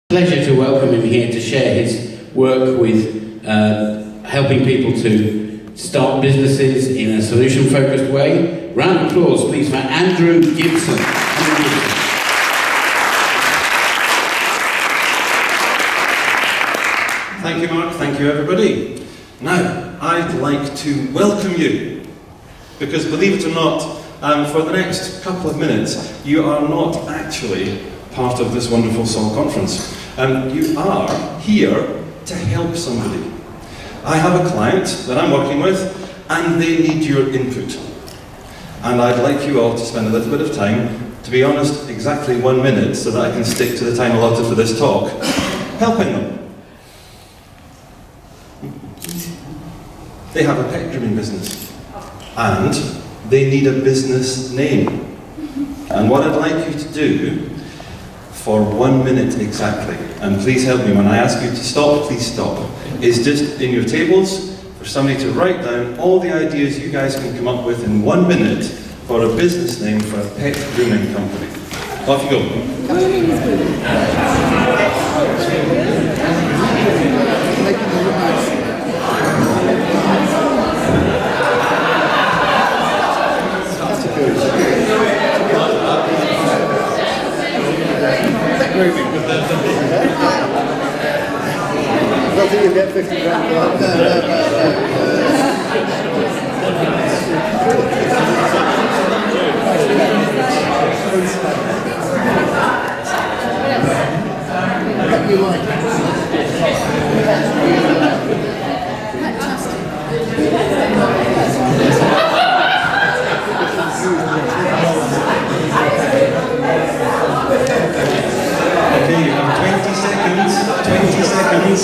Pleasure to welcome him here to share his work with helping people to start businesses in a solution-focused way. Round of applause, please, for Andrew Gibson. Thank you, Mark. Thank you, everybody. Now, I'd like to welcome you, because believe it or not, for the next couple of minutes, you are not actually part of this wonderful SOL conference. You are here to help somebody. I have a client that I'm working with, and they need your input. And I'd like you all to spend a little bit of time, to be honest, exactly 1 minute, so that I can stick to the time allotted for this talk, helping them. They have a pet grooming business, and they need a business name. And what I'd like you to do, for 1 minute exactly, and please help me when I ask you to stop, please stop, is just in your tables for somebody to write down all the ideas you guys can come up with in 1 minute for a business name for a pet grooming company. Off you go. I don't think you'll get 50 grand for that. Okay, you have 20 seconds. 20 seconds.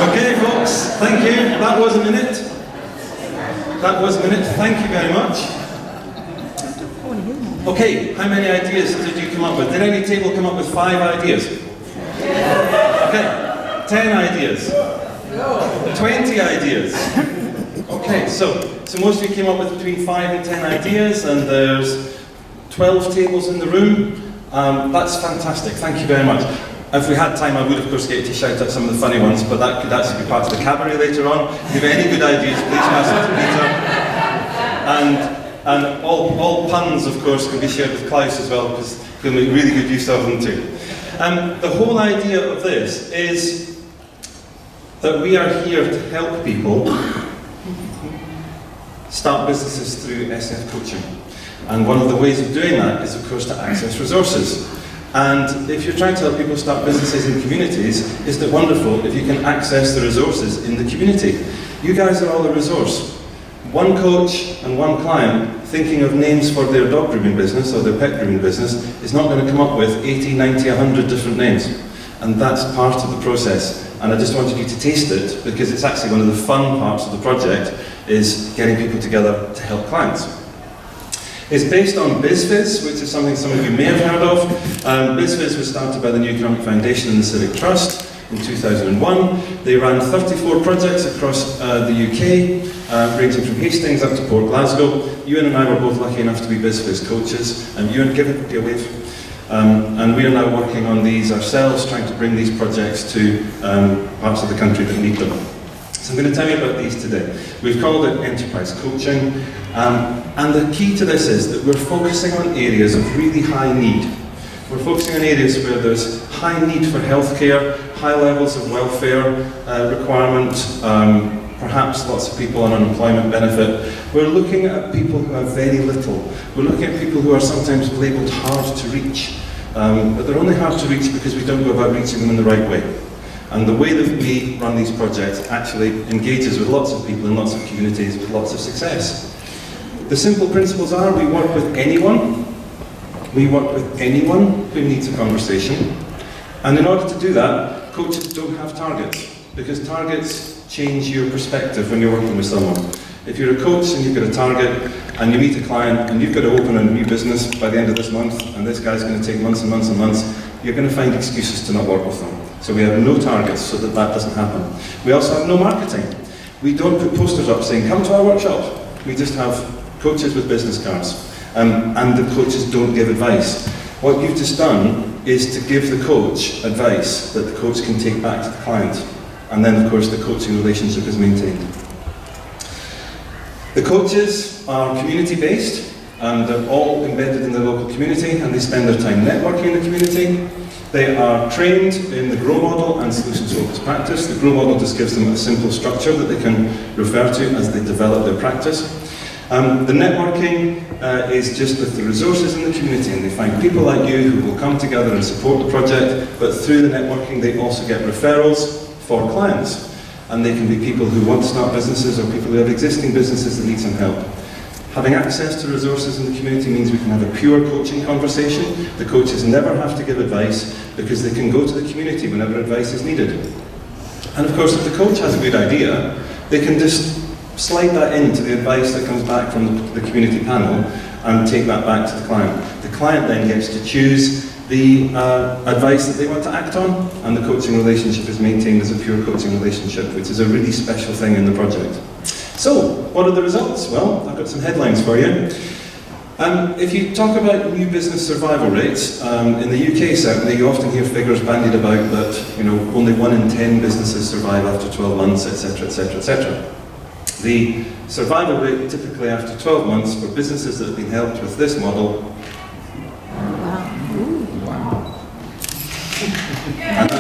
Okay, folks, thank you. That was a minute. That was a minute. Thank you very much. Okay, how many ideas did you come up with? Did any table come up with 5 ideas? Okay, 10 ideas. 20 ideas. Okay, so most of you came up with between 5 and 10 ideas, and there's 12 tables in the room. That's fantastic. Thank you very much. If we had time, I would, of course, get you to shout out some of the funny ones, but that could actually be part of the cabaret later on. If you have any good ideas, please pass it to Peter. And all puns, of course, can be shared with Klaus as well, because he'll make really good use of them too. The whole idea of this is that we are here to help people start businesses through SF coaching. And one of the ways of doing that is, of course, to access resources. And if you're trying to help people start businesses in communities, isn't it wonderful if you can access the resources in the community? You guys are all a resource. One coach and one client thinking of names for their dog grooming business or their pet grooming business is not going to come up with 80, 90, 100 different names. And that's part of the process. And I just wanted you to taste it, because it's actually one of the fun parts of the project, is getting people together to help clients. It's based on BizFizz, which is something some of you may have heard of. BizFizz was started by the New Economic Foundation and the Civic Trust in 2001. They ran 34 projects across the UK, ranging from Hastings up to Port Glasgow. Ewan and I were both lucky enough to be BizFizz coaches. Ewan, give everybody a wave. And we are now working on these ourselves, trying to bring these projects to parts of the country that need them. So I'm going to tell you about these today. We've called it enterprise coaching, and the key to this is that we're focusing on areas of really high need. We're focusing on areas where there's high need for healthcare, high levels of welfare requirement, perhaps lots of people on unemployment benefit. We're looking at people who have very little. We're looking at people who are sometimes labelled hard to reach, but they're only hard to reach because we don't go about reaching them in the right way. And the way that we run these projects actually engages with lots of people in lots of communities with lots of success. The simple principles are we work with anyone. We work with anyone who needs a conversation. And in order to do that, coaches don't have targets. because targets change your perspective when you're working with someone. If you're a coach and you've got a target, and you meet a client and you've got to open a new business by the end of this month, and this guy's going to take months and months and months, you're going to find excuses to not work with them. So we have no targets so that that doesn't happen. We also have no marketing. We don't put posters up saying, come to our workshop. We just have coaches with business cards. And the coaches don't give advice. What you've just done is to give the coach advice that the coach can take back to the client. And then, of course, the coaching relationship is maintained. The coaches are community-based, and they're all embedded in the local community, and they spend their time networking in the community. They are trained in the GROW model and solutions-focused practice. The GROW model just gives them a simple structure that they can refer to as they develop their practice. The networking is just with the resources in the community, and they find people like you who will come together and support the project, but through the networking they also get referrals for clients. And they can be people who want to start businesses or people who have existing businesses that need some help. Having access to resources in the community means we can have a pure coaching conversation. The coaches never have to give advice because they can go to the community whenever advice is needed. And of course, if the coach has a good idea, they can just slide that into the advice that comes back from the community panel and take that back to the client. The client then gets to choose the advice that they want to act on, and the coaching relationship is maintained as a pure coaching relationship, which is a really special thing in the project. So, what are the results? Well, I've got some headlines for you. If you talk about new business survival rates, in the UK certainly, you often hear figures bandied about that only 1 in 10 businesses survive after 12 months, etc., etc., etc. The survival rate typically after 12 months for businesses that have been helped with this model. And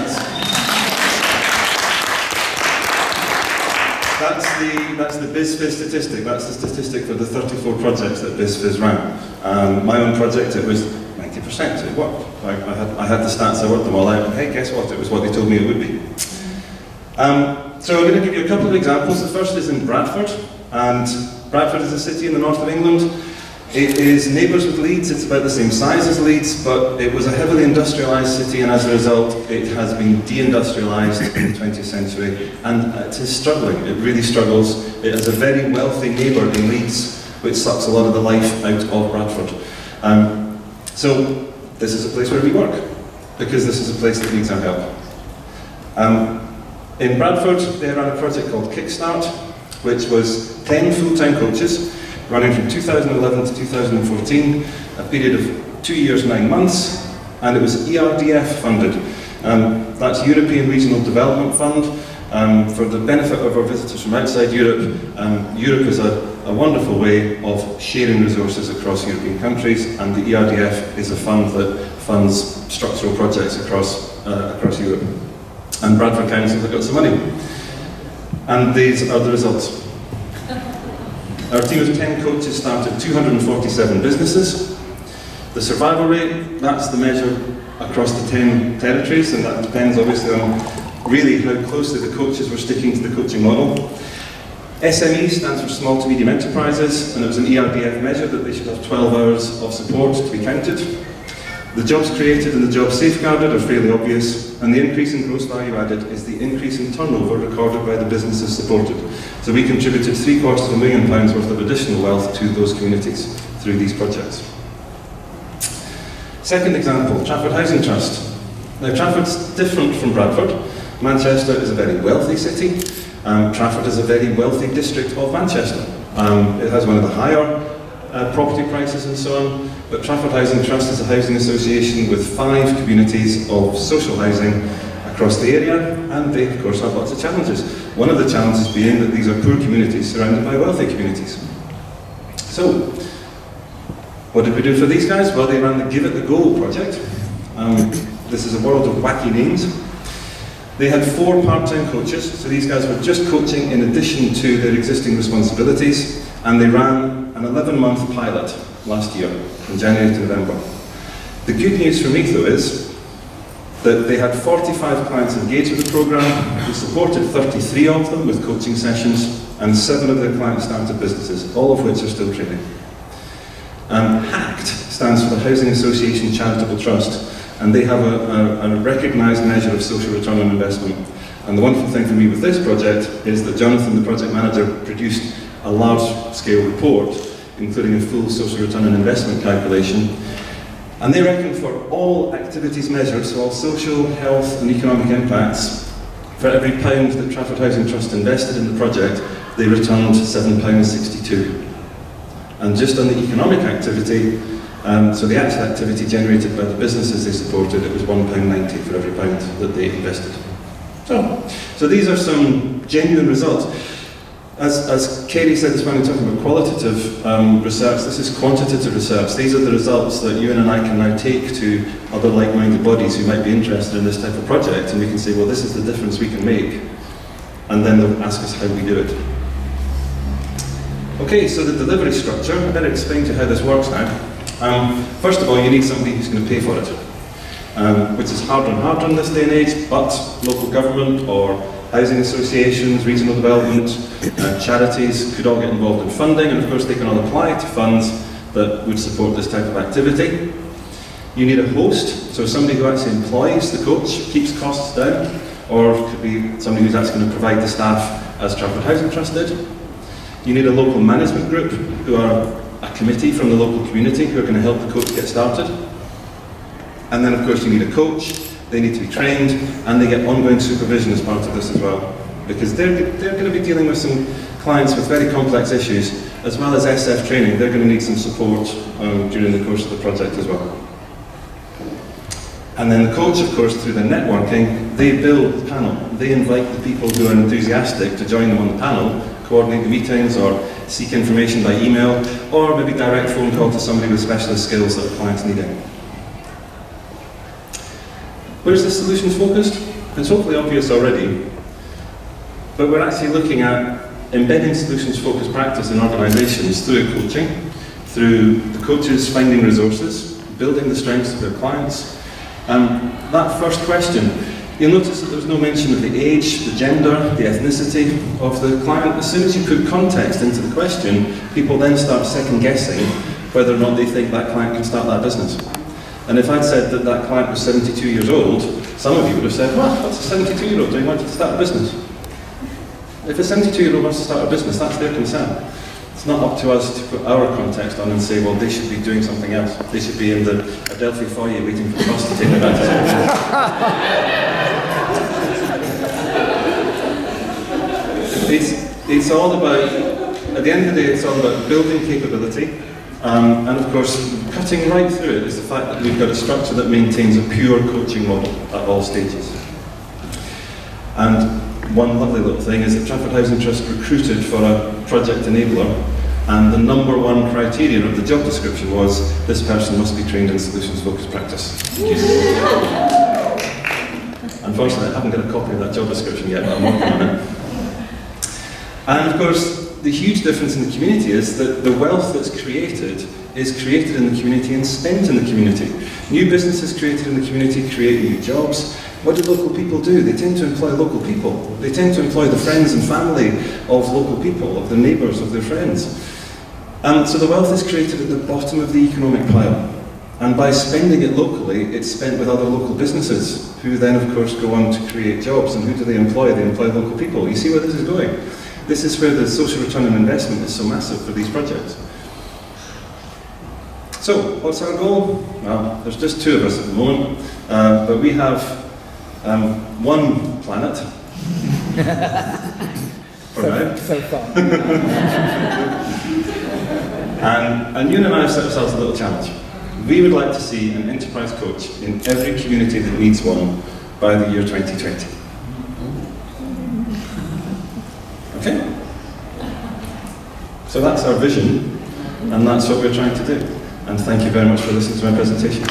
that's the BizFizz statistic. That's the statistic for the 34 projects that BizFizz ran. My own project, it was 90%. It worked. I had the stats, I worked them all out, and hey, guess what? It was what they told me it would be. So I'm going to give you a couple of examples. The first is in Bradford, and Bradford is a city in the north of England. It is neighbours with Leeds. It's about the same size as Leeds, but it was a heavily industrialised city, and as a result it has been deindustrialised in the 20th century, and it is struggling. It really struggles. It has a very wealthy neighbour in Leeds, which sucks a lot of the life out of Bradford. So this is a place where we work, because this is a place that needs our help. In Bradford, they ran a project called Kickstart, which was 10 full-time coaches, running from 2011 to 2014, a period of 2 years, 9 months, and it was ERDF funded. That's European Regional Development Fund. For the benefit of our visitors from outside Europe, Europe is a wonderful way of sharing resources across European countries, and the ERDF is a fund that funds structural projects across Europe. And Bradford Council have got some money. And these are the results. Our team of 10 coaches started 247 businesses. The survival rate, that's the measure across the 10 territories, and that depends obviously on really how closely the coaches were sticking to the coaching model. SME stands for small to medium enterprises, and it was an ERDF measure that they should have 12 hours of support to be counted. The jobs created and the jobs safeguarded are fairly obvious, and the increase in gross value added is the increase in turnover recorded by the businesses supported. So we contributed £750,000 worth of additional wealth to those communities through these projects. Second example, Trafford Housing Trust. Now Trafford's different from Bradford. Manchester is a very wealthy city. Trafford is a very wealthy district of Manchester. It has one of the higher property prices and so on, but Trafford Housing Trust is a housing association with 5 communities of social housing across the area, and they of course have lots of challenges. One of the challenges being that these are poor communities surrounded by wealthy communities. So, what did we do for these guys? Well, they ran the Give It the Go project. This is a world of wacky names. They had 4 part-time coaches, so these guys were just coaching in addition to their existing responsibilities, and they ran an 11-month pilot last year, from January to November. The good news for me though is that they had 45 clients engaged with the programme. We supported 33 of them with coaching sessions, and 7 of their clients started businesses, all of which are still training. HACT stands for the Housing Association Charitable Trust, and they have a recognised measure of social return on investment. And the wonderful thing for me with this project is that Jonathan, the project manager, produced a large-scale report, including a full social return on investment calculation. And they reckon for all activities measured, so all social, health and economic impacts, for every pound that Trafford Housing Trust invested in the project, they returned £7.62. And just on the economic activity, so the actual activity generated by the businesses they supported, it was £1.90 for every pound that they invested. So these are some genuine results. As Katie said this morning, talking about qualitative research, this is quantitative research. These are the results that you and I can now take to other like-minded bodies who might be interested in this type of project, and we can say, well, this is the difference we can make, and then they'll ask us how we do it. Okay, so the delivery structure, I better explain to you how this works now. First of all, you need somebody who's going to pay for it, which is harder and harder in this day and age, but local government or housing associations, regional development, charities could all get involved in funding, and of course they can all apply to funds that would support this type of activity. You need a host, so somebody who actually employs the coach, keeps costs down, or it could be somebody who's actually going to provide the staff as Trafford Housing Trust did. You need a local management group, who are a committee from the local community who are going to help the coach get started. And then of course you need a coach. They need to be trained, and they get ongoing supervision as part of this as well, because they're going to be dealing with some clients with very complex issues, as well as SF training. They're going to need some support during the course of the project as well. And then the coach, of course, through their networking, they build the panel. They invite the people who are enthusiastic to join them on the panel, coordinate the meetings, or seek information by email, or maybe direct phone call to somebody with specialist skills that the client's needing. Where's the solutions focused? It's hopefully obvious already, but we're actually looking at embedding solutions focused practice in organisations through coaching, through the coaches finding resources, building the strengths of their clients. That first question, you'll notice that there's no mention of the age, the gender, the ethnicity of the client. As soon as you put context into the question, people then start second guessing whether or not they think that client can start that business. And if I'd said that that client was 72 years old, some of you would have said, well, what's a 72-year-old doing wanting to start a business? If a 72-year-old wants to start a business, that's their concern. It's not up to us to put our context on and say, well, they should be doing something else. They should be in the Adelphi foyer waiting for the bus to take them back to school. It's all about, at the end of the day, it's all about building capability. And of course, cutting right through it is the fact that we've got a structure that maintains a pure coaching model at all stages. And one lovely little thing is that Trafford Housing Trust recruited for a project enabler, and the number one criterion of the job description was, this person must be trained in solutions-focused practice. Unfortunately, I haven't got a copy of that job description yet, but I'm working on it. And of course, the huge difference in the community is that the wealth that's created is created in the community and spent in the community. New businesses created in the community create new jobs. What do local people do? They tend to employ local people. They tend to employ the friends and family of local people, of the neighbours, of their friends. So the wealth is created at the bottom of the economic pile. And by spending it locally, it's spent with other local businesses, who then of course go on to create jobs. And who do they employ? They employ local people. You see where this is going? This is where the social return on investment is so massive for these projects. So, what's our goal? Well, there's just two of us at the moment, but we have one planet. For now. So far. And you and I have set ourselves a little challenge. We would like to see an enterprise coach in every community that needs one by the year 2020. Okay? So that's our vision, and that's what we're trying to do. And thank you very much for listening to my presentation.